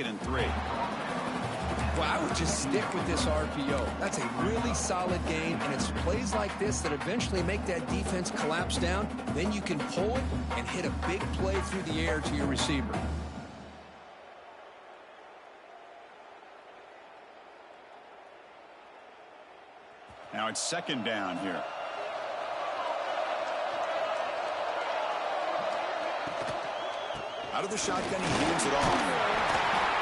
2nd and 3. Well, I would just stick with this RPO. That's a really solid game, and it's plays like this that eventually make that defense collapse down. Then you can pull it and hit a big play through the air to your receiver. Now it's 2nd down here. Out of the shotgun, he hands it off.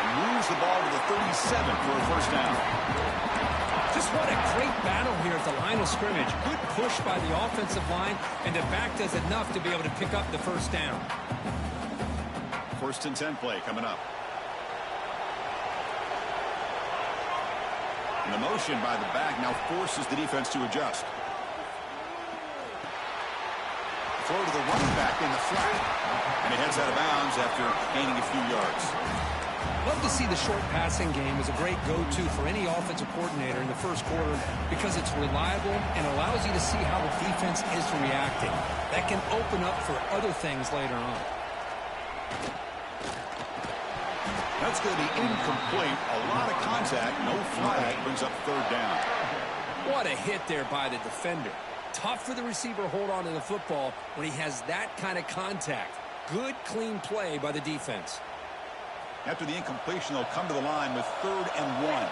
And moves the ball to the 37 for a 1st down. Just what a great battle here at the line of scrimmage. Good push by the offensive line, and the back does enough to be able to pick up the 1st down. 1st and 10 play coming up. And the motion by the back now forces the defense to adjust. Throw to the running back in the flat. And he heads out of bounds after gaining a few yards. Love to see the short passing game as a great go-to for any offensive coordinator in the 1st quarter because it's reliable and allows you to see how the defense is reacting. That can open up for other things later on. That's going to be incomplete. A lot of contact. No flag. Brings up 3rd down. What a hit there by the defender. Tough for the receiver to hold on to the football when he has that kind of contact. Good, clean play by the defense. After the incompletion, they'll come to the line with 3rd and 1.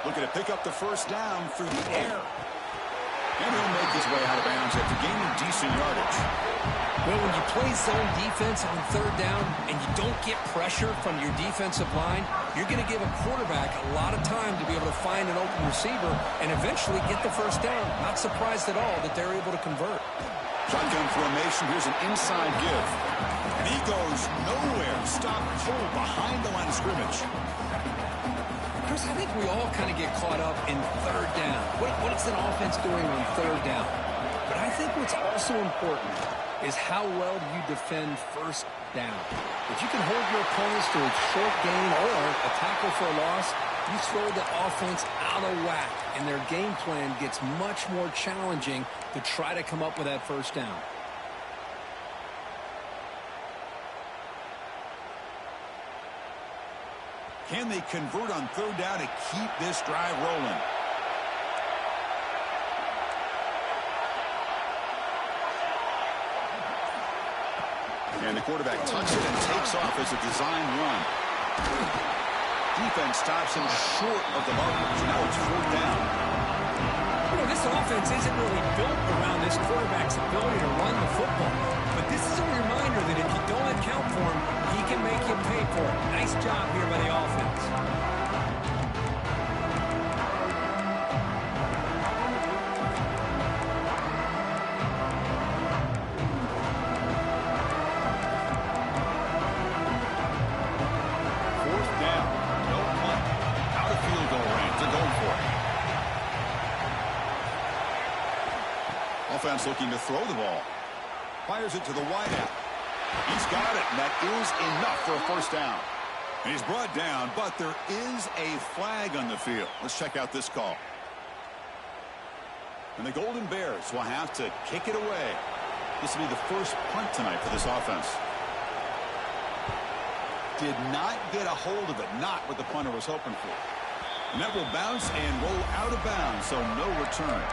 Looking to pick up the 1st down through the air. And he'll make his way out of bounds after gaining decent yardage. Well, when you play zone defense on 3rd down and you don't get pressure from your defensive line, you're going to give a quarterback a lot of time to be able to find an open receiver and eventually get the 1st down. Not surprised at all that they're able to convert. Shotgun formation. Here's an inside give. And he goes nowhere. Stop cold behind the line of scrimmage. Chris, I think we all kind of get caught up in 3rd down. What is an offense doing on 3rd down? But I think what's also important is how well do you defend 1st down. If you can hold your opponents to a short gain or a tackle for a loss, you throw the offense out of whack, and their game plan gets much more challenging to try to come up with that 1st down. Can they convert on 3rd down to keep this drive rolling? And the quarterback tucks it and takes off as a design run. Defense stops him short of the marker, so now it's 4th down. You know, this offense isn't really built around this quarterback's ability to run the football. But this is a reminder that if you don't account for him, he can make you pay for it. Nice job here by the offense. Offense looking to throw the ball. Fires it to the wideout. He's got it, and that is enough for a 1st down. And he's brought down, but there is a flag on the field. Let's check out this call. And the Golden Bears will have to kick it away. This will be the 1st punt tonight for this offense. Did not get a hold of it, not what the punter was hoping for. And that will bounce and roll out of bounds, so no return.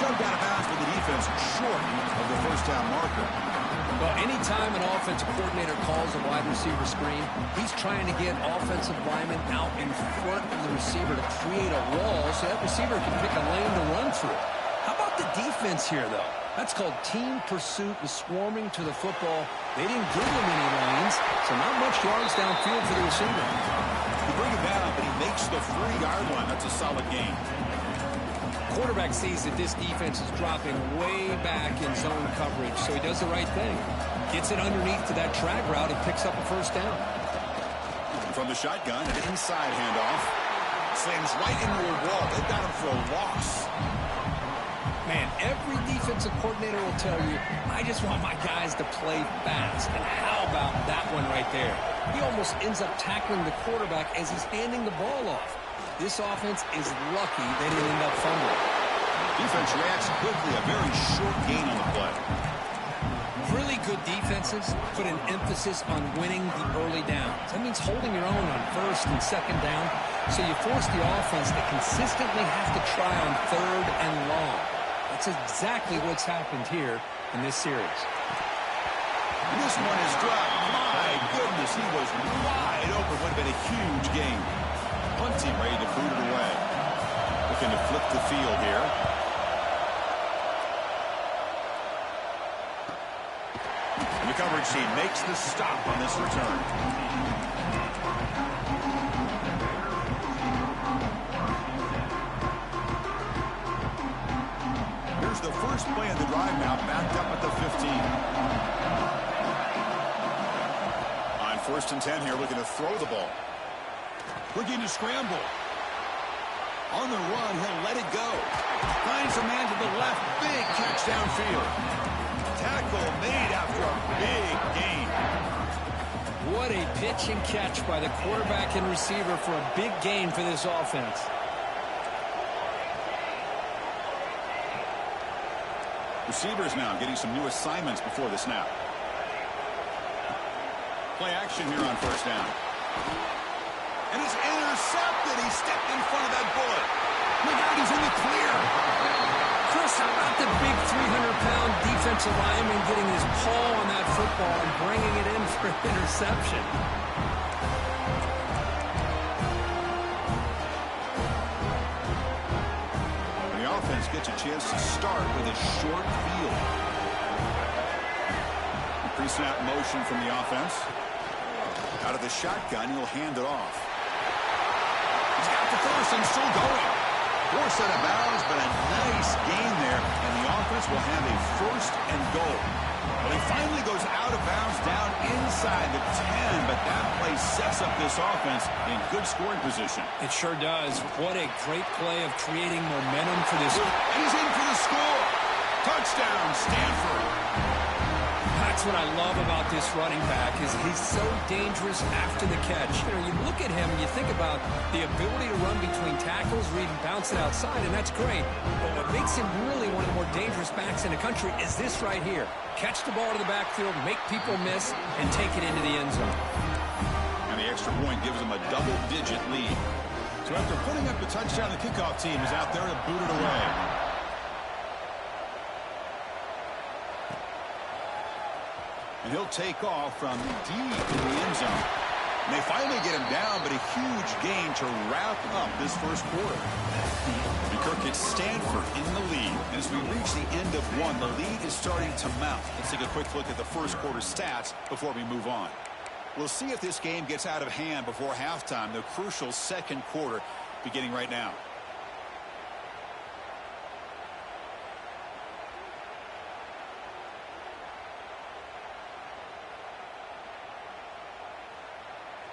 Shoved out of bounds with the defense short of the 1st down marker. Well, anytime an offensive coordinator calls a wide receiver screen, he's trying to get offensive linemen out in front of the receiver to create a wall so that receiver can pick a lane to run through. How about the defense here, though? That's called team pursuit and swarming to the football. They didn't give him any lanes, so not much yards downfield for the receiver. He brings it down, but he makes the 3-yard line. That's a solid gain. Quarterback sees that this defense is dropping way back in zone coverage, so he does the right thing. Gets it underneath to that drag route and picks up a first down. From the shotgun, an inside handoff. Slams right into a wall. They've got him for a loss. Man, every defensive coordinator will tell you, I just want my guys to play fast. And how about that one right there? He almost ends up tackling the quarterback as he's handing the ball off. This offense is lucky they didn't end up fumbling. Defense reacts quickly. A very short gain on the play. Really good defenses put an emphasis on winning the early downs. That means holding your own on first and second down, so you force the offense to consistently have to try on third and long. That's exactly what's happened here in this series. This one is dropped. My goodness, he was wide open. Would have been a huge gain. Punt team ready to boot it away. Looking to flip the field here. The coverage team makes the stop on this return. Here's the first play of the drive now, backed up at the 15. On 1st and 10 here, looking to throw the ball. Looking to scramble. On the run, he'll let it go. Finds a man to the left. Big catch downfield. Tackle made after a big gain. What a pitch and catch by the quarterback and receiver for a big gain for this offense. Receivers now getting some new assignments before the snap. Play action here on 1st down. And it's intercepted. He stepped in front of that bullet. Look out, he's in the clear. Chris, how about the big 300-pound defensive lineman getting his paw on that football and bringing it in for an interception? The offense gets a chance to start with a short field. Pre-snap motion from the offense. Out of the shotgun, he'll hand it off. He's got the first and still going. Forced out of bounds, but a nice gain there, and the offense will have a 1st and goal. Well, he finally goes out of bounds down inside the 10, but that play sets up this offense in good scoring position. It sure does. What a great play of creating momentum for this. And he's in for the score. Touchdown, Stanford. That's what I love about this running back is he's so dangerous after the catch. You know, you look at him and you think about the ability to run between tackles or even bounce it outside, and that's great. But what makes him really one of the more dangerous backs in the country is this right here. Catch the ball to the backfield, make people miss, and take it into the end zone. And the extra point gives him a double-digit lead. So after putting up the touchdown, the kickoff team is out there to boot it away. And he'll take off from deep in the end zone. And they finally get him down, but a huge gain to wrap up this first quarter. And Kirk gets Stanford in the lead. And as we reach the end of one, the lead is starting to mount. Let's take a quick look at the first quarter stats before we move on. We'll see if this game gets out of hand before halftime, the crucial 2nd quarter beginning right now.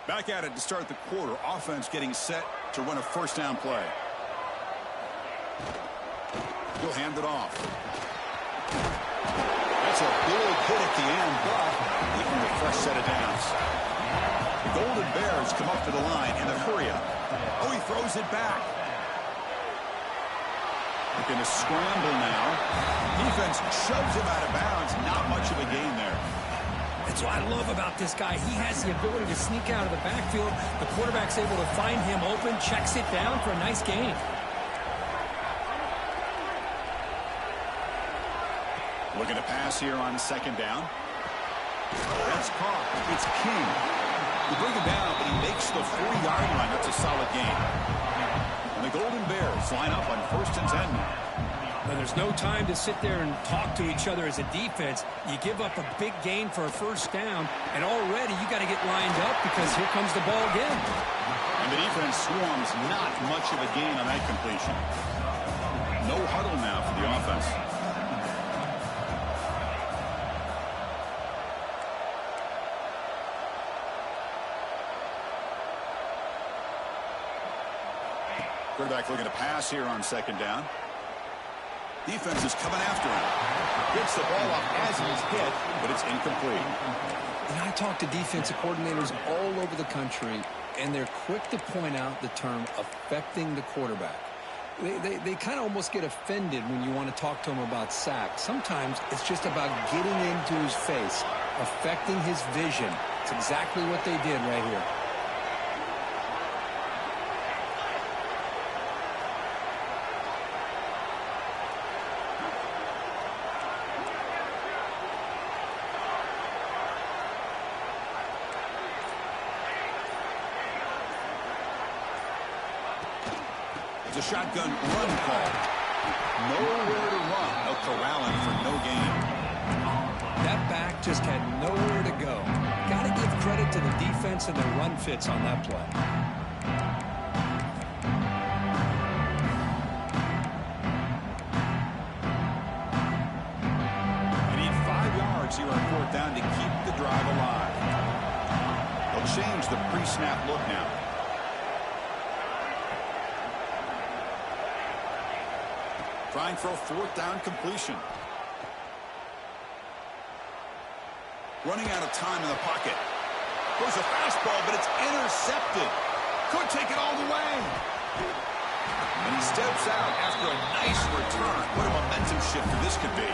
Back at it to start the quarter. Offense getting set to run a 1st down play. He'll hand it off. That's a big hit at the end, but even a fresh set of downs. The Golden Bears come up to the line in a hurry up. Oh, he throws it back. Looking to scramble now. Defense shoves him out of bounds. Not much of a gain there. That's what I love about this guy. He has the ability to sneak out of the backfield. The quarterback's able to find him open, checks it down for a nice gain. Looking to pass here on 2nd down. That's caught. It's King. You bring him down, but he makes the 40-yard line. That's a solid gain. And the Golden Bears line up on 1st and 10 now. Now, there's no time to sit there and talk to each other as a defense. You give up a big gain for a 1st down, and already you got to get lined up because here comes the ball again. And the defense swarms, not much of a gain on that completion. No huddle now for the offense. Quarterback looking to pass here on second down. Defense is coming after him. Gets the ball off as he's hit, but it's incomplete. And I talk to defensive coordinators all over the country, and they're quick to point out the term affecting the quarterback. They kind of almost get offended when you want to talk to them about sacks. Sometimes it's just about getting into his face, affecting his vision. It's exactly what they did right here. A shotgun run call. Nowhere to run. They'll corral him for no gain. That back just had nowhere to go. Got to give credit to the defense and their run fits on that play. They need 5 yards here on fourth down to keep the drive alive. They'll change the pre-snap look now. Trying for a fourth down completion. Running out of time in the pocket. Goes a fastball, but it's intercepted. Could take it all the way. And he steps out after a nice return. What a momentum shifter this could be.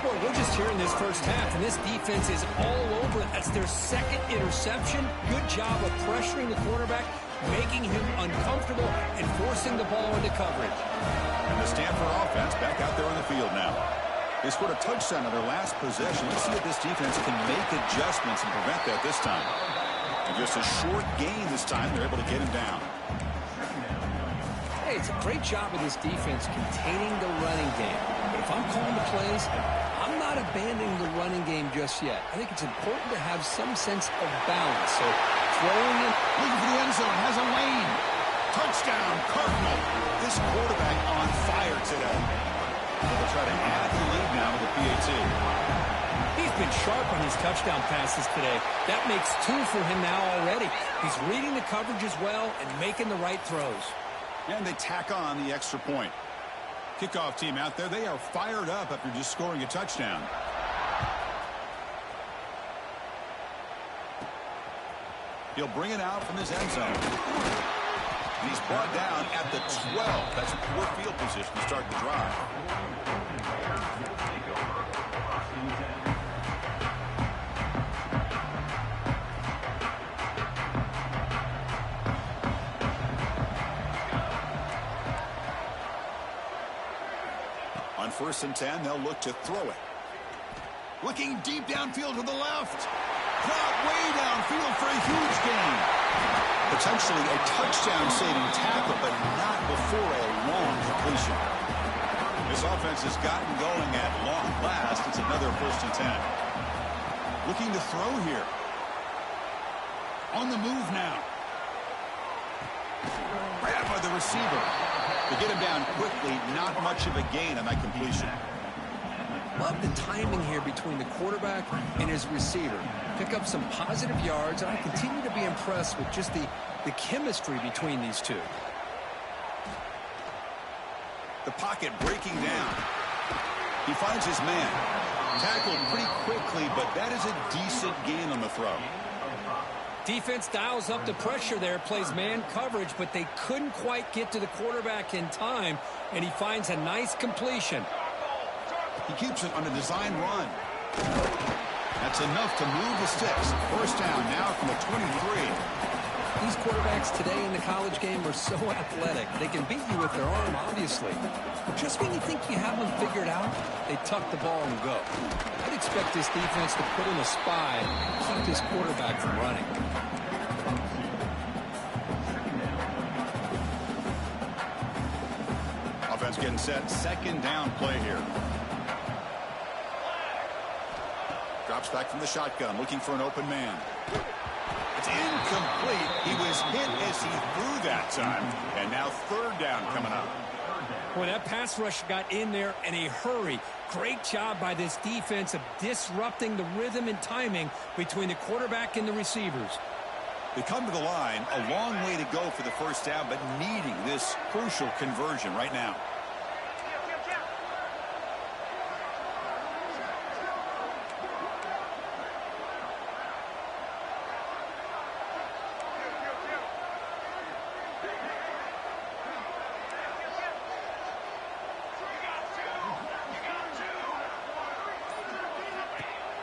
Boy, we're just here in this first half, and this defense is all over it. That's their second interception. Good job of pressuring the quarterback, making him uncomfortable, and forcing the ball into coverage. And the Stanford offense back out there on the field now. They scored a touchdown on their last possession. Let's see if this defense can make adjustments and prevent that this time. And just a short gain this time, they're able to get him down. Hey, it's a great job of this defense containing the running game. But if I'm calling the plays, I'm not abandoning the running game just yet. I think it's important to have some sense of balance. So throwing it, looking for the end zone, has a lane. Touchdown, Cardinal. This quarterback on fire today. They'll try to add the lead now with the PAT. He's been sharp on his touchdown passes today. That makes 2 for him now already. He's reading the coverage as well and making the right throws. And they tack on the extra point. Kickoff team out there, they are fired up after just scoring a touchdown. He'll bring it out from his end zone. And he's brought down at the 12. That's poor field position to start the drive. On 1st and 10, they'll look to throw it. Looking deep downfield to the left. Caught way downfield for a huge gain. Potentially a touchdown-saving tackle, but not before a long completion. This offense has gotten going at long last. It's another 1st and 10. Looking to throw here. On the move now. Right out by the receiver. To get him down quickly, not much of a gain on that completion. Love the timing here between the quarterback and his receiver. Pick up some positive yards, and I continue to be impressed with just the chemistry between these two. The pocket breaking down. He finds his man. Tackled pretty quickly, but that is a decent gain on the throw. Defense dials up the pressure there, plays man coverage, but they couldn't quite get to the quarterback in time, and he finds a nice completion. He keeps it on a design run. That's enough to move the sticks. 1st down now from the 23. These quarterbacks today in the college game are so athletic. They can beat you with their arm, obviously. But just when you think you have them figured out, they tuck the ball and go. I'd expect this defense to put in a spy and keep this quarterback from running. Offense getting set. 2nd down play here. Drops back from the shotgun, looking for an open man. It's incomplete. He was hit as he threw that time. And now 3rd down coming up. Boy, that pass rush got in there in a hurry. Great job by this defense of disrupting the rhythm and timing between the quarterback and the receivers. They come to the line, a long way to go for the first down, but needing this crucial conversion right now.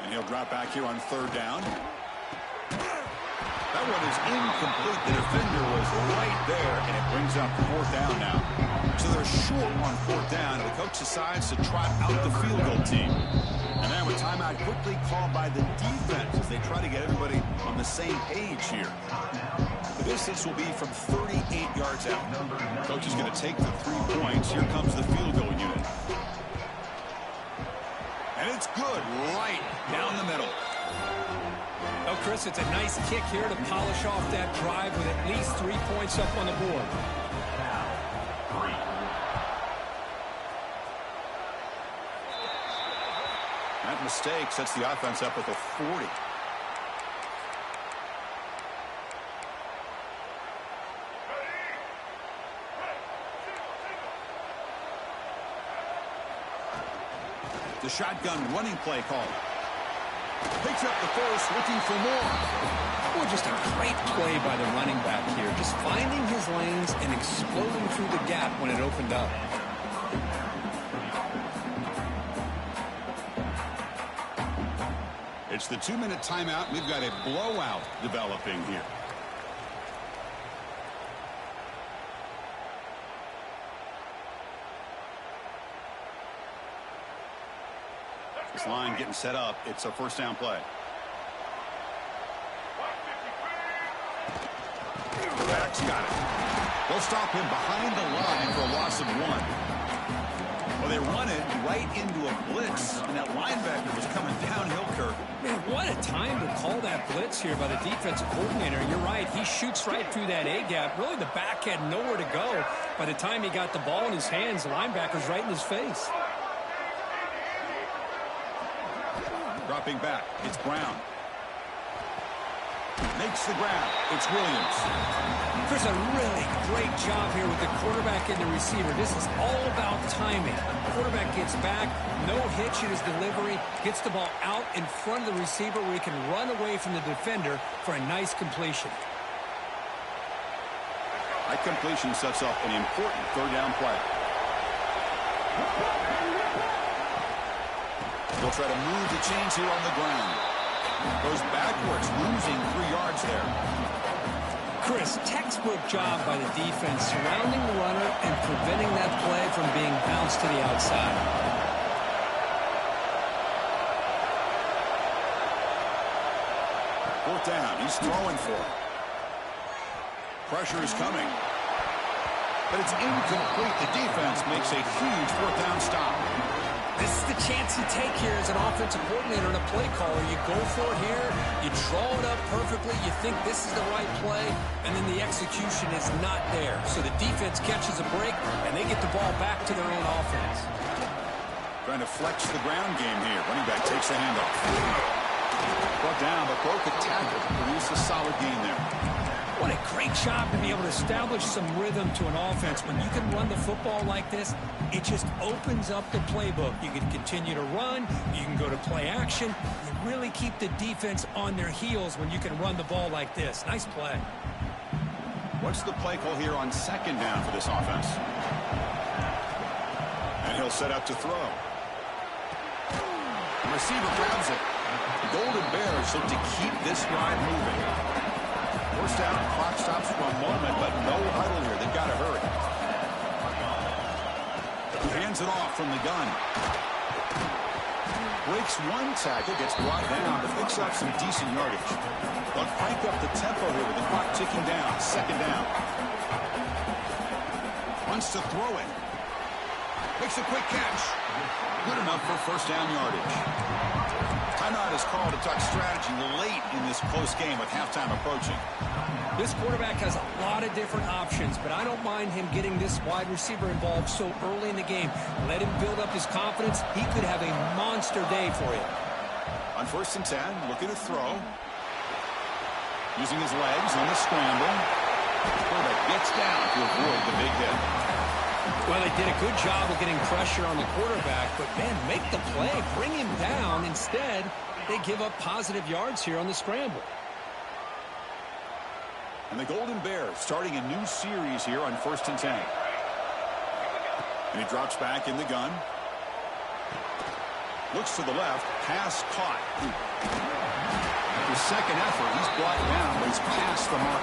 And he'll drop back here on third down. That one is incomplete. The defender was right there, and it brings up fourth down now. So they're short on fourth down, and the coach decides to trot out the field goal team. And now a timeout quickly called by the defense as they try to get everybody on the same page here. The distance will be from 38 yards out. Coach is going to take the 3 points. Here comes the field goal unit. And it's good right down the middle. Oh, Chris, it's a nice kick here to polish off that drive with at least 3 points up on the board. That mistake sets the offense up with a 40. The shotgun running play call. Picks up the first, looking for more. Well, just a great play by the running back here. Just finding his lanes and exploding through the gap when it opened up. It's the 2-minute timeout. We've got a blowout developing here. This line getting set up. It's a first down play. Back's got it. They'll stop him behind the line for a loss of 1. Well, they run it right into a blitz, and that linebacker was coming downhill, Kirk. Man, what a time to call that blitz here by the defensive coordinator. You're right. He shoots right through that A-gap. Really, the back had nowhere to go. By the time he got the ball in his hands, the linebacker's right in his face. Dropping back, it's Brown. Makes the grab. It's Williams. Chris, a really great job here with the quarterback and the receiver. This is all about timing. The quarterback gets back, no hitch in his delivery, gets the ball out in front of the receiver where he can run away from the defender for a nice completion. That completion sets up an important third down play. They'll try to move the chains here on the ground. Goes backwards, losing 3 yards there. Chris, textbook job by the defense surrounding the runner and preventing that play from being bounced to the outside. Fourth down, he's throwing for it. Pressure is coming. But it's incomplete. The defense makes a huge fourth down stop. This is the chance you take here as an offensive coordinator and a play caller. You go for it here, you draw it up perfectly, you think this is the right play, and then the execution is not there. So the defense catches a break, and they get the ball back to their own offense. Trying to flex the ground game here. Running back takes the handoff. Brought down, but broke a tackle. Produced a solid gain there. What a great job to be able to establish some rhythm to an offense. When you can run the football like this, it just opens up the playbook. You can continue to run. You can go to play action. You really keep the defense on their heels when you can run the ball like this. Nice play. What's the play call here on second down for this offense? And he'll set up to throw. The receiver grabs it. The Golden Bears look to keep this drive moving. First down, clock stops for a moment, but no huddle here. They've got to hurry. He hands it off from the gun. Breaks one tackle, gets brought down, but picks up some decent yardage. They'll crank up the tempo here with the clock ticking down. Second down. Wants to throw it. Makes a quick catch. Good enough for first down yardage. Timeout is called to talk strategy late in this close game with halftime approaching. This quarterback has a lot of different options, but I don't mind him getting this wide receiver involved so early in the game. Let him build up his confidence. He could have a monster day for you. On 1st and 10, looking to throw. Using his legs on the scramble. Quarterback gets down to avoid the big hit. Well, they did a good job of getting pressure on the quarterback, but, man, make the play. Bring him down. Instead, they give up positive yards here on the scramble. And the Golden Bears starting a new series here on 1st and 10. And he drops back in the gun. Looks to the left. Pass caught. His second effort, he's brought down, but he's past the mark.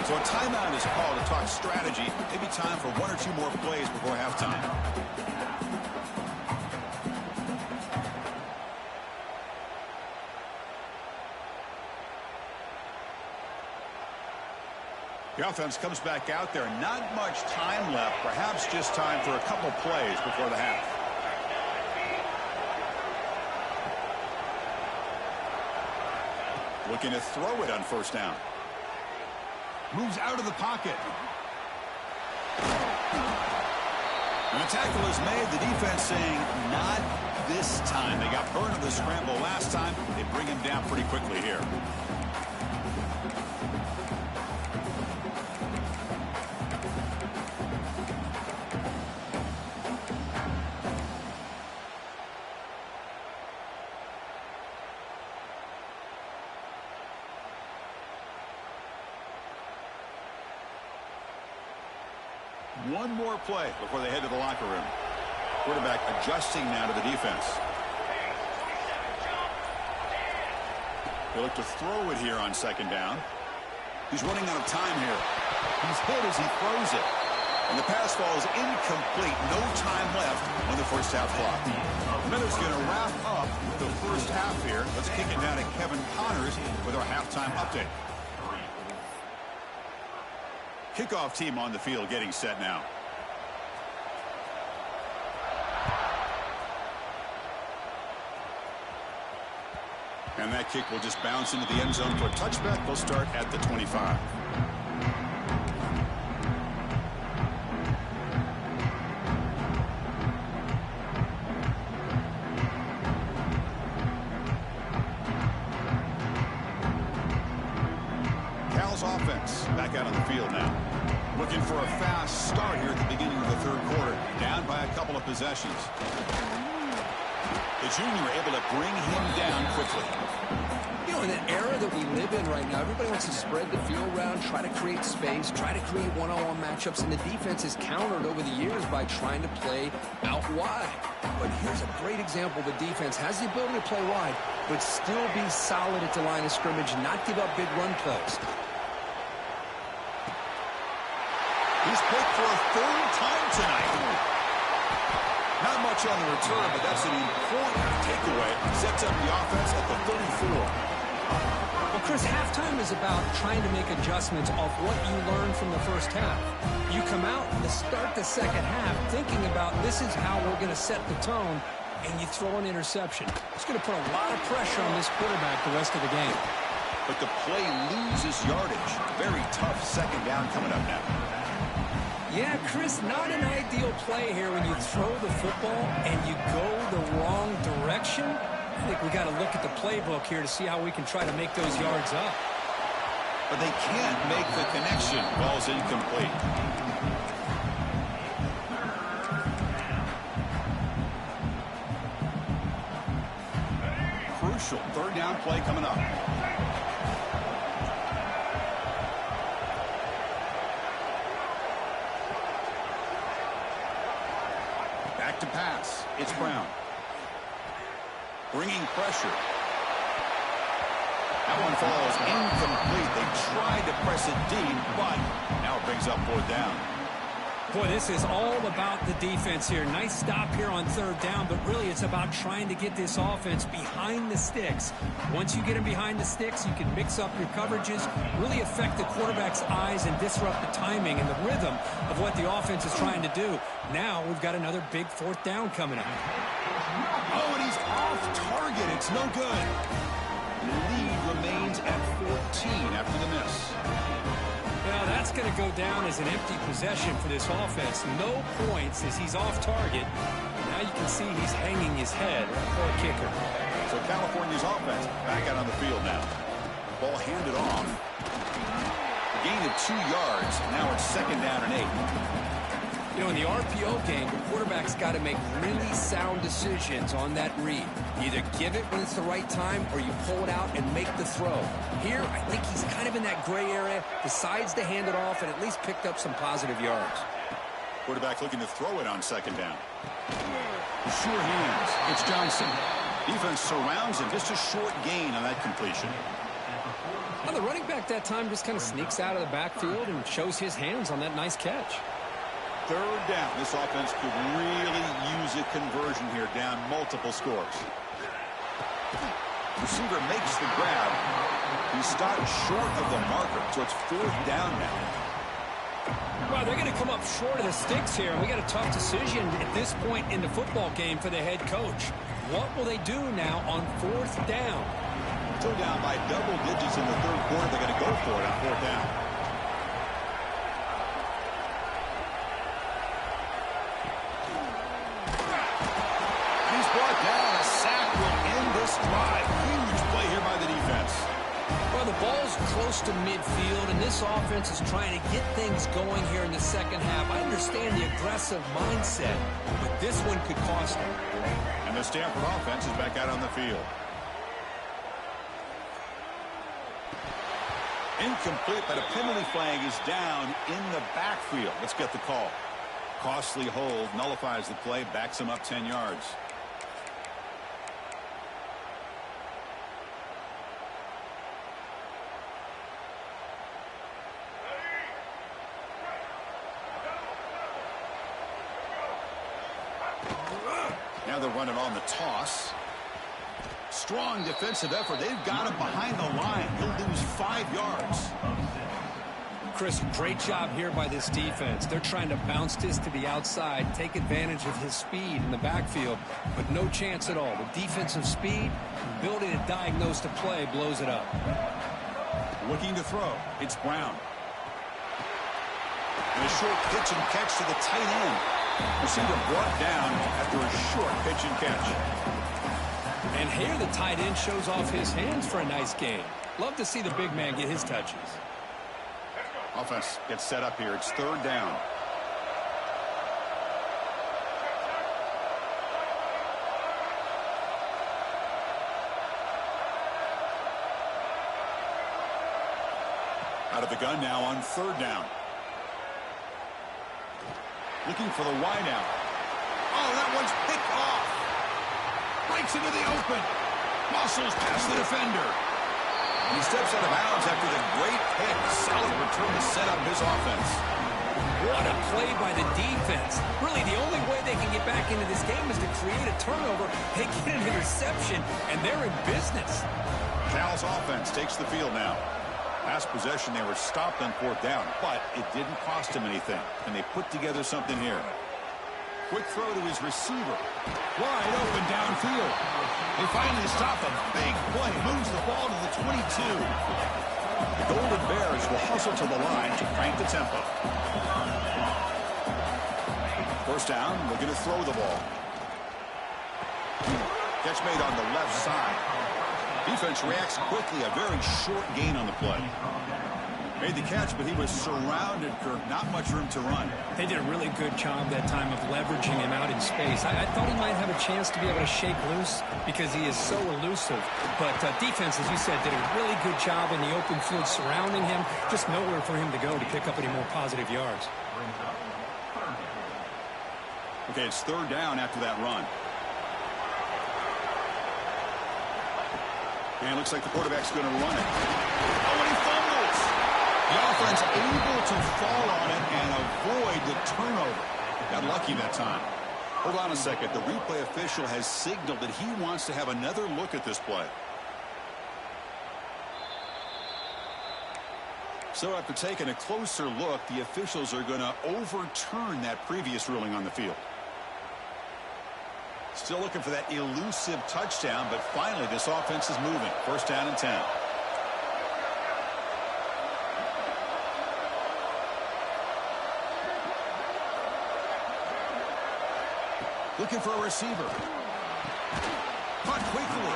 So a timeout is called to talk strategy. Maybe time for 1 or 2 more plays before halftime. The offense comes back out there. Not much time left. Perhaps just time for a couple plays before the half. Looking to throw it on 1st down. Moves out of the pocket. And the tackle is made. The defense saying, not this time. They got burned on the scramble last time. They bring him down pretty quickly here. One more play before they head to the locker room. Quarterback adjusting now to the defense. They look to throw it here on 2nd down. He's running out of time here. He's hit as he throws it. And the pass falls incomplete. No time left on the 1st half clock. Miller's going to wrap up the 1st half here. Let's kick it down to Kevin Connors with our halftime update. Kickoff team on the field getting set now. And that kick will just bounce into the end zone for a touchback. They'll start at the 25. Cal's offense back out on the field now. Looking for a fast start here at the beginning of the 3rd quarter. Down by a couple of possessions. The junior able to bring him down quickly. You know, in the era that we live in right now, everybody wants to spread the field around, try to create space, try to create one-on-one matchups, and the defense is countered over the years by trying to play out wide. But here's a great example. The defense has the ability to play wide, but still be solid at the line of scrimmage, not give up big run plays. He's picked for a 3rd time tonight. Not much on the return, but that's an important takeaway. Sets up the offense at the 34. Well, Chris, halftime is about trying to make adjustments off what you learned from the 1st half. You come out to start the 2nd half thinking about this is how we're going to set the tone, and you throw an interception. It's going to put a lot of pressure on this quarterback the rest of the game. But the play loses yardage. Very tough 2nd down coming up now. Yeah, Chris, not an ideal play here when you throw the football and you go the wrong direction. I think we got to look at the playbook here to see how we can try to make those yards up. But they can't make the connection. Ball's incomplete. Crucial 3rd down play coming up. To pass. It's Brown. Bringing pressure. That one falls incomplete. They tried to press it deep, but now it brings up 4th down. Boy, this is all about the defense here. Nice stop here on 3rd down, but really it's about trying to get this offense behind the sticks. Once you get them behind the sticks, you can mix up your coverages, really affect the quarterback's eyes and disrupt the timing and the rhythm of what the offense is trying to do. Now we've got another big 4th down coming up. Oh, and he's off target. It's no good. The lead remains at 14 after the miss. Well, that's going to go down as an empty possession for this offense. No points as he's off target. Now you can see he's hanging his head. Poor kicker. So California's offense back out on the field now. Ball handed off. A gain of 2 yards. Now it's 2nd down and 8. You know, in the RPO game, the quarterback's got to make really sound decisions on that read. Either give it when it's the right time or you pull it out and make the throw. Here, I think he's kind of in that gray area, decides to hand it off and at least picked up some positive yards. Quarterback looking to throw it on 2nd down. Sure hands. It's Johnson. Defense surrounds him. Just a short gain on that completion. Well, the running back that time just kind of sneaks out of the backfield and shows his hands on that nice catch. 3rd down. This offense could really use a conversion here, down multiple scores. Receiver makes the grab. He stopped short of the marker, so it's 4th down now. Well, they're going to come up short of the sticks here, and we got a tough decision at this point in the football game for the head coach. What will they do now on 4th down? Still down by double digits in the 3rd quarter. They're going to go for it on 4th down. He's brought down. A sack will end this drive. Huge play here by the defense. Well, the ball's close to midfield, and this offense is trying to get things going here in the 2nd half. I understand the aggressive mindset, but this one could cost them. And the Stanford offense is back out on the field. Incomplete, but a penalty flag is down in the backfield. Let's get the call. Costly hold, nullifies the play, backs him up 10 yards. Now they're running on the toss. Strong defensive effort. They've got him behind the line. He'll lose 5 yards. Chris, great job here by this defense. They're trying to bounce this to the outside, take advantage of his speed in the backfield, but no chance at all. The defensive speed, ability to diagnose the play, blows it up. Looking to throw. It's Brown. And a short pitch and catch to the tight end. Receiver brought down after a short pitch and catch. And here the tight end shows off his hands for a nice game. Love to see the big man get his touches. Offense gets set up here. It's 3rd down. Out of the gun now on 3rd down. Looking for the wideout. Oh, that one's picked off. Breaks into the open. Muscles past the defender. And he steps out of bounds after the great pick. Solid return to set up his offense. What a play by the defense. Really, the only way they can get back into this game is to create a turnover. They get an interception, and they're in business. Cal's offense takes the field now. Last possession, they were stopped on 4th down, but it didn't cost him anything. And they put together something here. Quick throw to his receiver. Wide open downfield. They finally stop a big play. Moves the ball to the 22. The Golden Bears will hustle to the line to crank the tempo. 1st down, we're going to throw the ball. Catch made on the left side. Defense reacts quickly. A very short gain on the play. Made the catch, but he was surrounded, Kirk. Not much room to run. They did a really good job that time of leveraging him out in space. I thought he might have a chance to be able to shake loose because he is so elusive. But defense, as you said, did a really good job in the open field surrounding him. Just nowhere for him to go to pick up any more positive yards. Okay, it's 3rd down after that run. And it looks like the quarterback's going to run it. Oh, and he fumbles. The offense able to fall on it and avoid the turnover. Got lucky that time. Hold on a second. The replay official has signaled that he wants to have another look at this play. So after taking a closer look, the officials are going to overturn that previous ruling on the field. Still looking for that elusive touchdown, but finally this offense is moving. First down and 10. Looking for a receiver. Caught quickly.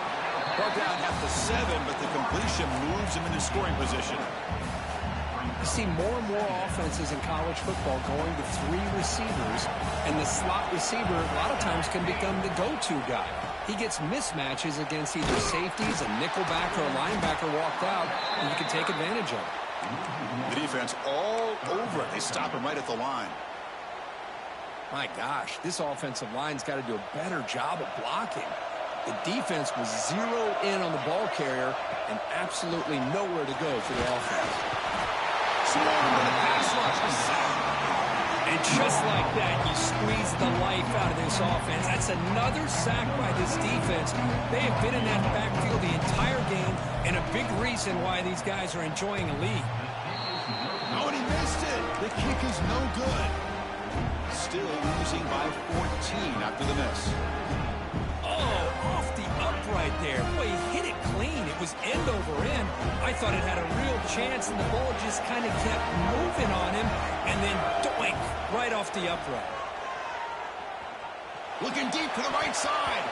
Brought down at the 7, but the completion moves him into scoring position. You see more and more offenses in college football going to 3 receivers, and the slot receiver a lot of times can become the go-to guy. He gets mismatches against either safeties, a nickelback, or a linebacker walked out, and you can take advantage of it. The defense all over it. They stop him right at the line. My gosh, this offensive line's got to do a better job of blocking. The defense was zeroed in on the ball carrier and absolutely nowhere to go for the offense. Swarmed with a pass rush. And just like that, you squeeze the life out of this offense. That's another sack by this defense. They have been in that backfield the entire game, and a big reason why these guys are enjoying a lead. Oh, and he missed it. The kick is no good. Still losing by 14 after the miss. Oh, off the upright there. Boy, he hit it clean. It was end over end. I thought it had a real chance, and the ball just kind of kept moving on him, and then doink, right off the upright. Looking deep to the right side.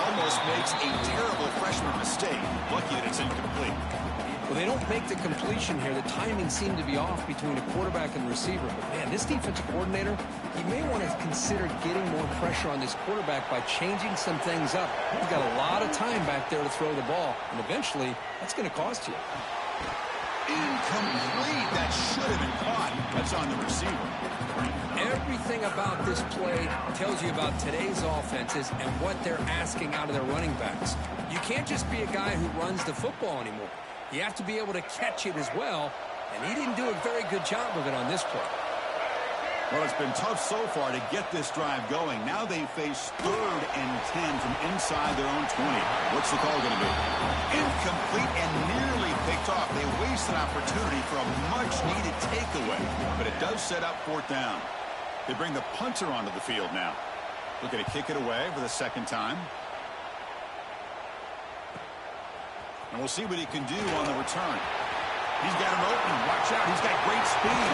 Almost makes a terrible freshman mistake. Lucky that it's incomplete. Well, they don't make the completion here. The timing seemed to be off between a quarterback and receiver. But, man, this defensive coordinator, he may want to consider getting more pressure on this quarterback by changing some things up. He's got a lot of time back there to throw the ball, and eventually that's going to cost you. Incomplete. That should have been caught. That's on the receiver. Everything about this play tells you about today's offenses and what they're asking out of their running backs. You can't just be a guy who runs the football anymore. You have to be able to catch it as well, and he didn't do a very good job of it on this play. Well, it's been tough so far to get this drive going. Now they face 3rd and 10 from inside their own 20. What's the call going to be? Incomplete and nearly picked off. They waste an opportunity for a much-needed takeaway, but it does set up 4th down. They bring the punter onto the field now. Looking to kick it away for the 2nd time. And we'll see what he can do on the return. He's got him open. Watch out. He's got great speed.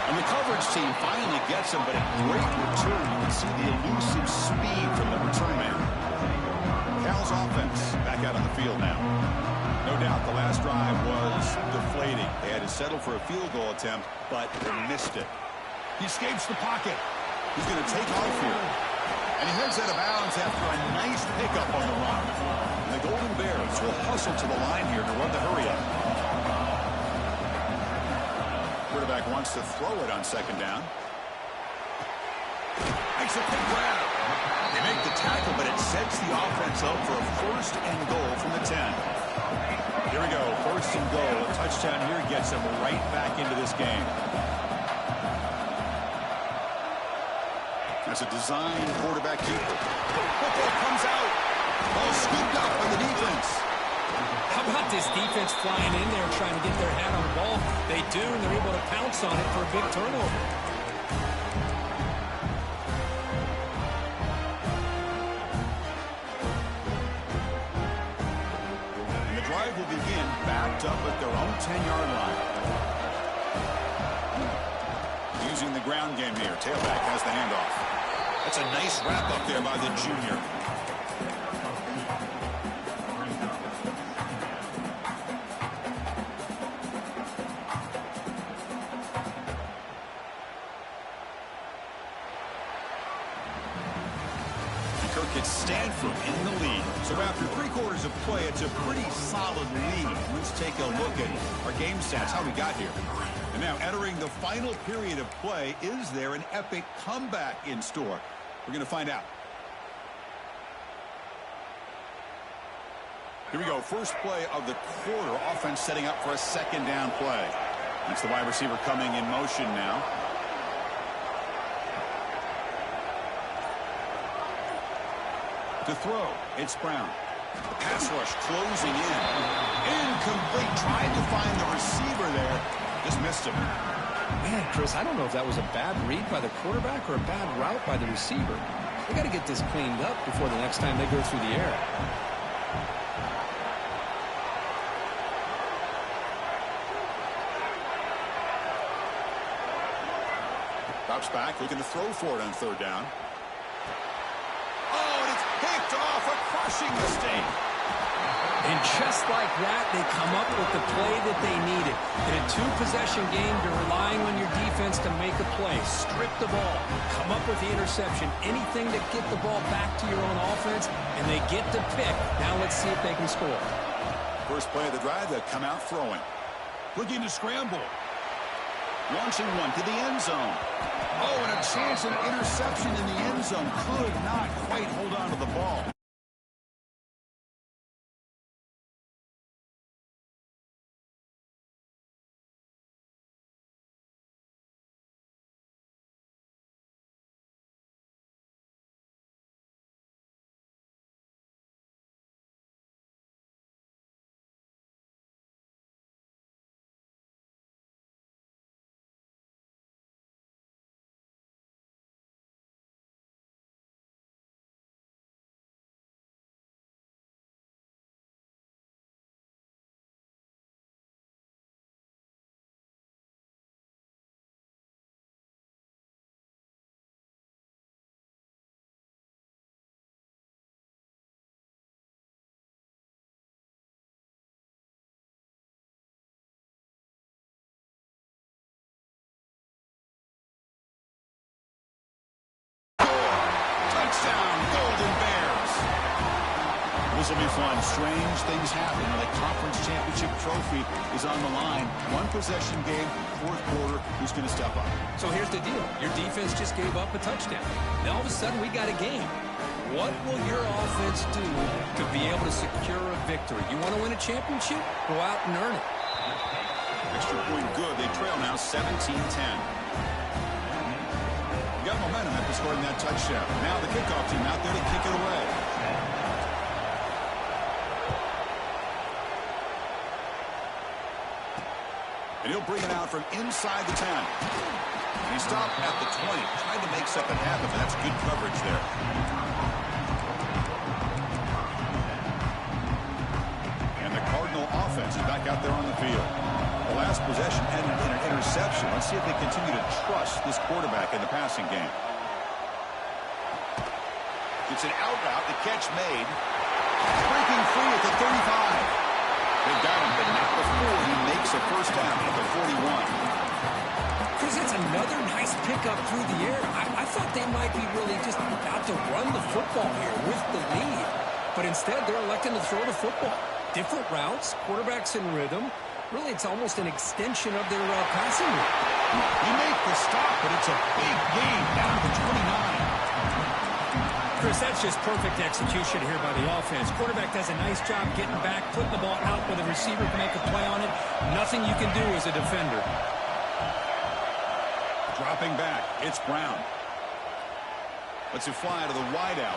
And the coverage team finally gets him, but a great return. You can see the elusive speed from the return man. Cal's offense back out on the field now. No doubt the last drive was deflating. They had to settle for a field goal attempt, but they missed it. He escapes the pocket. He's going to take off here. And he heads out of bounds after a nice pickup on the run. And the Golden Bears will hustle to the line here to run the hurry up. Quarterback wants to throw it on 2nd down. Makes a quick grab. They make the tackle, but it sets the offense up for a 1st and goal from the 10. Here we go, 1st and goal. A touchdown here gets them right back into this game. That's a design quarterback keeper. Football comes out. Ball scooped up by the defense. How about this defense flying in there trying to get their hat on the ball? They do, and they're able to pounce on it for a big turnover. And the drive will begin backed up at their own 10-yard line. Using the ground game here. Tailback has the handoff. That's a nice wrap up there by the junior. It's Stanford in the lead. So after 3 quarters of play, it's a pretty solid lead. Let's take a look at our game stats, how we got here. And now entering the final period of play, is there an epic comeback in store? We're going to find out. Here we go. First play of the quarter. Offense setting up for a 2nd down play. That's the wide receiver coming in motion now. To throw, it's Brown. The pass rush closing in. Incomplete. Tried to find the receiver there. Just missed him. Man, Chris, I don't know if that was a bad read by the quarterback or a bad route by the receiver. They got to get this cleaned up before the next time they go through the air. Drops back, looking to throw for it on third down. Oh, and it's picked off. A crushing mistake. And just like that, they come up with the play that they needed. In a two-possession game, you're relying on your defense to make a play. Strip the ball. Come up with the interception. Anything to get the ball back to your own offense, and they get the pick. Now let's see if they can score. First play of the drive, they'll come out throwing. Looking to scramble. Launching one to the end zone. Oh, and a chance at an interception in the end zone. Could not quite hold on to the ball. Touchdown, Golden Bears. This will be fun. Strange things happen when a conference championship trophy is on the line. One possession game, fourth quarter. Who's going to step up? So here's the deal. Your defense just gave up a touchdown. Now all of a sudden we got a game. What will your offense do to be able to secure a victory? You want to win a championship? Go out and earn it. Extra point good. They trail now 17-10. Got momentum after scoring that touchdown. Now the kickoff team out there to kick it away. And he'll bring it out from inside the 10. And he stopped at the 20. Tried to make something happen, but that's good coverage there. And the Cardinal offense is back out there on the field. The last possession ended in an interception. Let's see if they continue to trust this quarterback in the passing game. It's an out route. The catch made. Breaking free at the 35. They got him, but not before he makes a first down at the 41. Chris, it's another nice pickup through the air. I thought they might be really just about to run the football here with the lead. But instead, they're electing to throw the football. Different routes, quarterbacks in rhythm. Really, it's almost an extension of their passing route. You make the stop, but it's a big gain down to 29. Chris, that's just perfect execution here by the offense. Quarterback does a nice job getting back, putting the ball out where the receiver can make a play on it. Nothing you can do as a defender. Dropping back, it's Brown. Lets it fly to the wideout.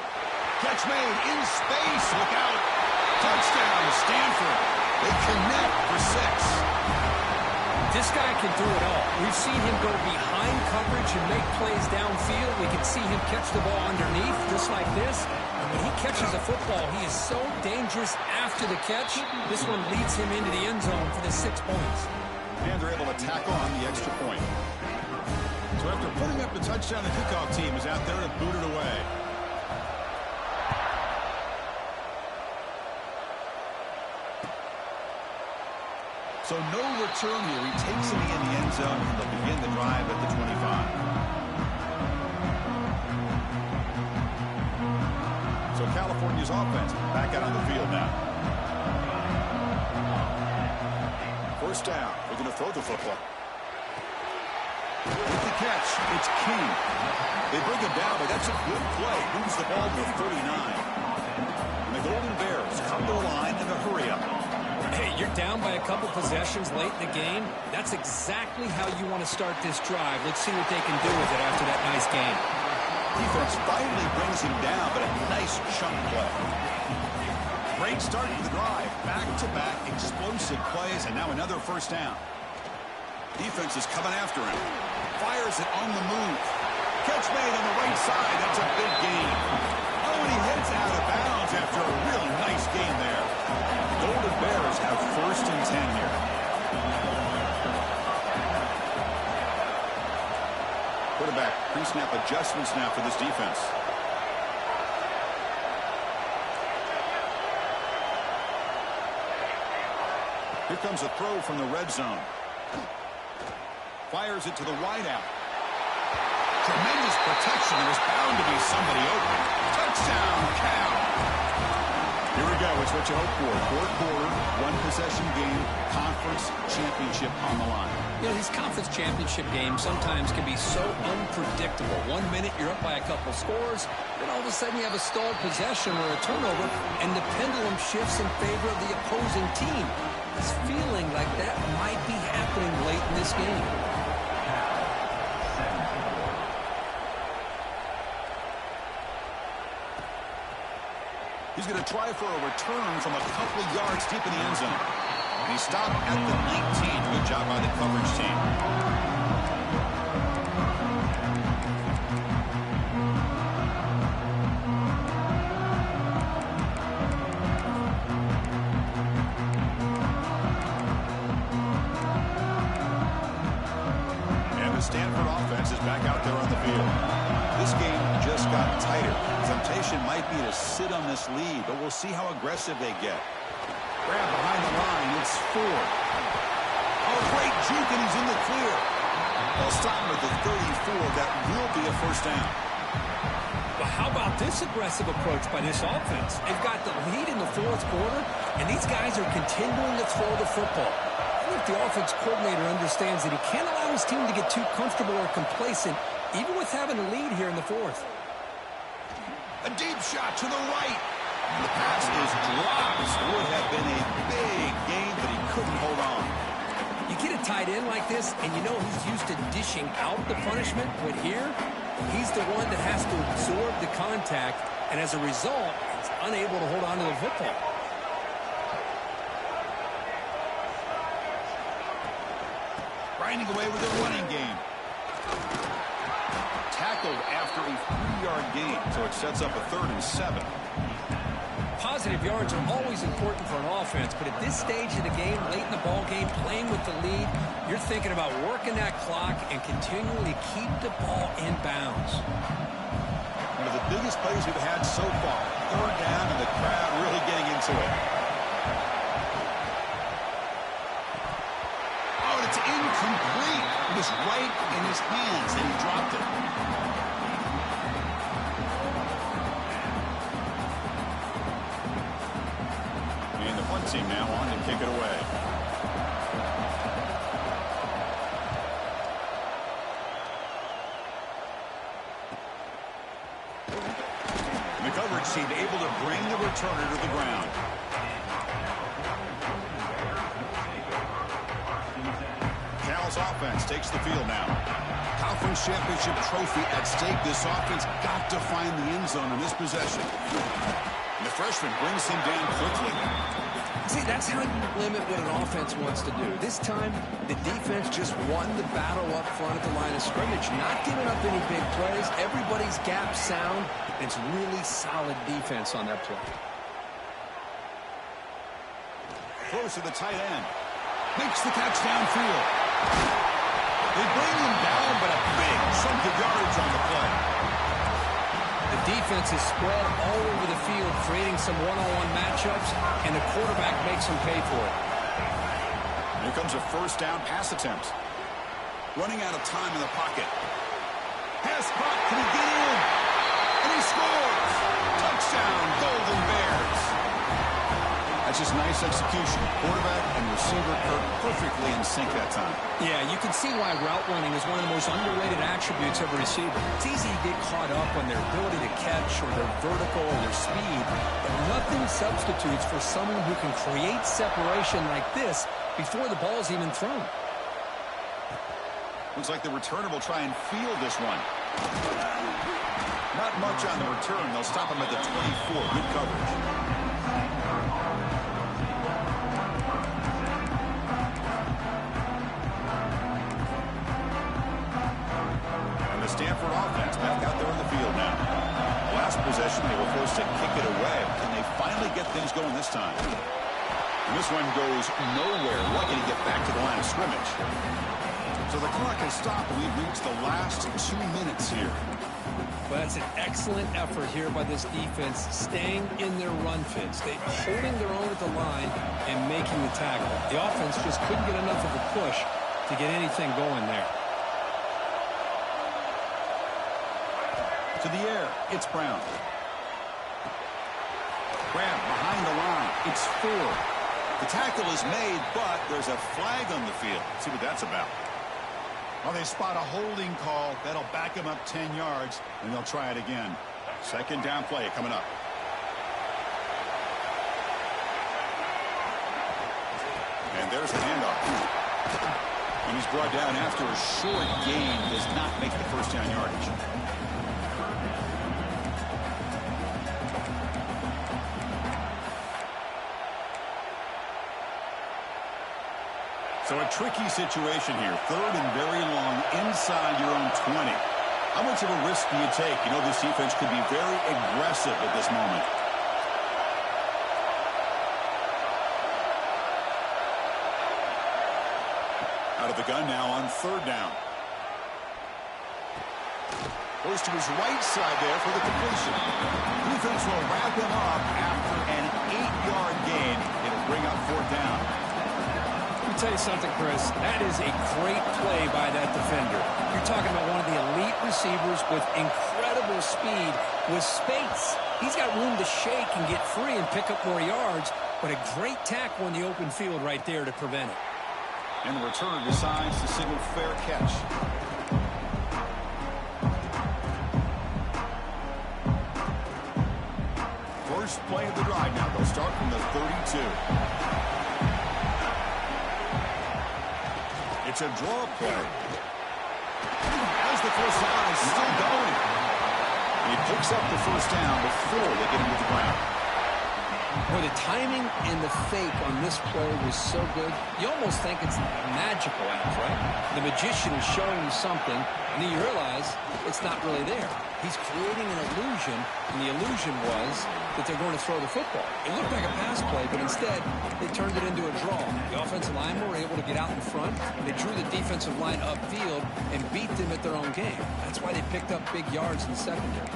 Catch made in space. Look out. Touchdown, Stanford. They connect for 6. This guy can do it all. We've seen him go behind coverage and make plays downfield. We can see him catch the ball underneath just like this. And when he catches a football, he is so dangerous after the catch. This one leads him into the end zone for the 6 points. And they're able to tackle on the extra point. So after putting up the touchdown, the kickoff team is out there to boot it away. So no return here. He takes it in the end zone, and they'll begin the drive at the 25. So California's offense back out on the field now. First down. They're going to throw the football. With the catch, it's King. They bring him down, but that's a good play. Moves the ball to 39. And the Golden Bears come to the line in a hurry up. Hey, you're down by a couple possessions late in the game. That's exactly how you want to start this drive. Let's see what they can do with it after that nice game. Defense finally brings him down, but a nice chunk play. Great start to the drive. Back-to-back explosive plays, and now another first down. Defense is coming after him. Fires it on the move. Catch made on the right side. That's a big gain. Oh, and he heads out of bounds after a really nice gain there. Golden Bears have 1st and 10 here. Quarterback pre-snap adjustments now for this defense. Here comes a throw from the red zone. Fires it to the wideout. Tremendous protection. There was bound to be somebody open. Touchdown, Cal. Here we go. It's what you hope for. 4th quarter, 1-possession game, conference championship on the line. You know, these conference championship games sometimes can be so unpredictable. 1 minute you're up by a couple scores, then all of a sudden you have a stalled possession or a turnover, and the pendulum shifts in favor of the opposing team. It's feeling like that might be happening late in this game. He's going to try for a return from a couple of yards deep in the end zone. And he stopped at the 19. Good job by the coverage team. And the Stanford offense is back out there on the field. This game just got tighter. Temptation might be to sit on this lead, but we'll see how aggressive they get. Grab behind the line. It's Ford. Oh, great juke, and he's in the clear. They'll stop him at the 34. That will be a 1st down. But how about this aggressive approach by this offense? They've got the lead in the 4th quarter, and these guys are continuing to throw the football. I think the offense coordinator understands that he can't allow his team to get too comfortable or complacent, even with having a lead here in the 4th. A deep shot to the right. The pass is dropped. Would have been a big gain, but he couldn't hold on. You get a tight end like this, and you know he's used to dishing out the punishment, but here, he's the one that has to absorb the contact, and as a result, he's unable to hold on to the football. Grinding away with a running game. Tackled after a 3-yard gain, so it sets up a 3rd and 7. Positive yards are always important for an offense, but at this stage of the game, late in the ball game, playing with the lead, you're thinking about working that clock and continuing to keep the ball in bounds. One of the biggest plays we've had so far. 3rd down, and the crowd really getting into it. Oh, it's incomplete. It was right in his hands, and he dropped it. And the punt team now on to kick it away. The coverage team able to bring the returner to the ground. Cal's offense takes the field now. Conference championship trophy at stake. This offense got to find the end zone in this possession. And the freshman brings him down quickly. See, that's how you limit what an offense wants to do. This time, the defense just won the battle up front at the line of scrimmage, not giving up any big plays. Everybody's gap sound. It's really solid defense on that play. Throws to the tight end. Makes the catch downfield. They bring him down, but a big chunk of yardage on the play. The defense is spread all over the field, creating some one-on-one matchups, and the quarterback makes them pay for it. Here comes a 1st down pass attempt. Running out of time in the pocket. Pass caught. Can he get in? And he scores. Touchdown, Golden Bears. That's just nice execution. Quarterback and receiver perfectly in sync that time. Yeah, you can see why route running is one of the most underrated attributes of a receiver. It's easy to get caught up on their ability to catch or their vertical or their speed, but nothing substitutes for someone who can create separation like this before the ball's even thrown. Looks like the returner will try and field this one. Not much on the return. They'll stop him at the 24. Good coverage. Stanford offense possession. They were forced to kick it away. Can they finally get things going this time? And this one goes nowhere. Lucky to get back to the line of scrimmage. So the clock has stopped. We've reached the last 2 minutes here. Well, that's an excellent effort here by this defense, staying in their run fits. They're holding their own at the line and making the tackle. The offense just couldn't get enough of a push to get anything going there. To the air, it's Brown. Grab behind the line. It's Ford. The tackle is made, but there's a flag on the field. Let's see what that's about. Well, they spot a holding call. That'll back them up 10 yards, and they'll try it again. Second down play coming up. And there's the handoff. And he's brought down after a short gain. Does not make the first down yardage. So a tricky situation here. Third and very long inside your own 20. How much of a risk do you take? You know, this defense could be very aggressive at this moment. Out of the gun now on third down. Goes to his right side there for the completion. Defense will wrap him up after an 8-yard gain. It'll bring up fourth down. Let me tell you something, Chris. That is a great play by that defender. You're talking about one of the elite receivers with incredible speed, with space. He's got room to shake and get free and pick up more yards, but a great tackle in the open field right there to prevent it. And the returner decides to signal fair catch. First play of the drive now. They'll start from the 32. It's a draw play. As the first down is still going. And he picks up the first down before they get him to the ground. Boy, the timing and the fake on this play was so good. You almost think it's magical, right? The magician is showing you something, and then you realize it's not really there. He's creating an illusion, and the illusion was that they're going to throw the football. It looked like a pass play, but instead, they turned it into a draw. The offensive linemen were able to get out in front. They drew the defensive line upfield and beat them at their own game. That's why they picked up big yards in the secondary.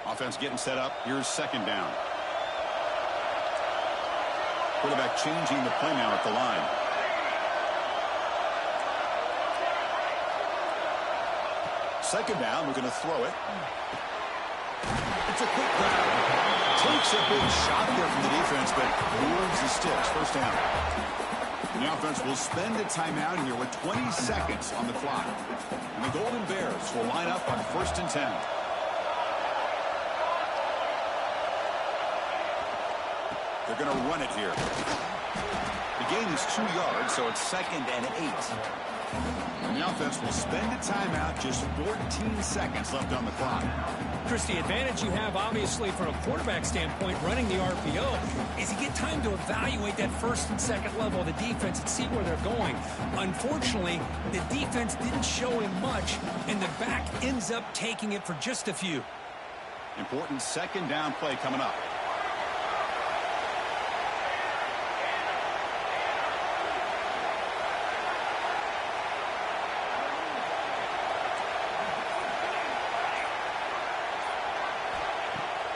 Offense getting set up. Here's second down. Quarterback changing the play now at the line. Second down, we're going to throw it. It's a quick grab. Takes a big shot there from the defense, but moves the sticks. First down. And the offense will spend a timeout here with 20 seconds on the clock. And the Golden Bears will line up on first and 10. They're going to run it here. The gain is 2 yards, so it's second and 8. And the offense will spend a timeout, just 14 seconds left on the clock. Chris, the advantage you have, obviously, from a quarterback standpoint, running the RPO, is you get time to evaluate that first and second level of the defense and see where they're going. Unfortunately, the defense didn't show him much, and the back ends up taking it for just a few. Important second down play coming up.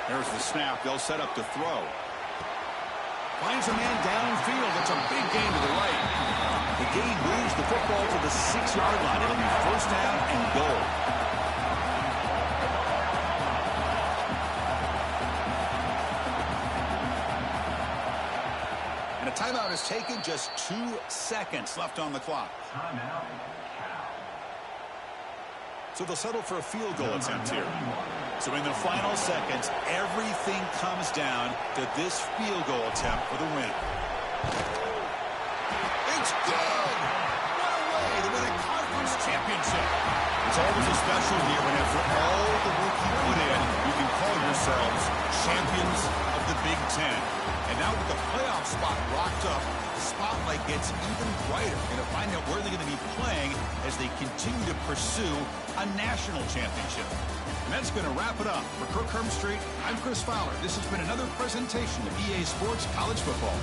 There's the snap. They'll set up to throw. Finds a man downfield. It's a big gain to the right. The gain moves the football to the 6-yard line. It'll be first down and goal. And a timeout is taken. Just 2 seconds left on the clock. Timeout. So they'll settle for a field goal attempt here. So in the final seconds, everything comes down to this field goal attempt for the win. It's good! What a way to win a conference championship! It's always a special year when after all the work you put in, you can call yourselves champions of the Big Ten. And now with the playoff spot locked up, the spotlight gets even brighter. Going to find out where they're going to be playing as they continue to pursue a national championship. And that's going to wrap it up. For Kirk Herbstreit, I'm Chris Fowler. This has been another presentation of EA Sports College Football.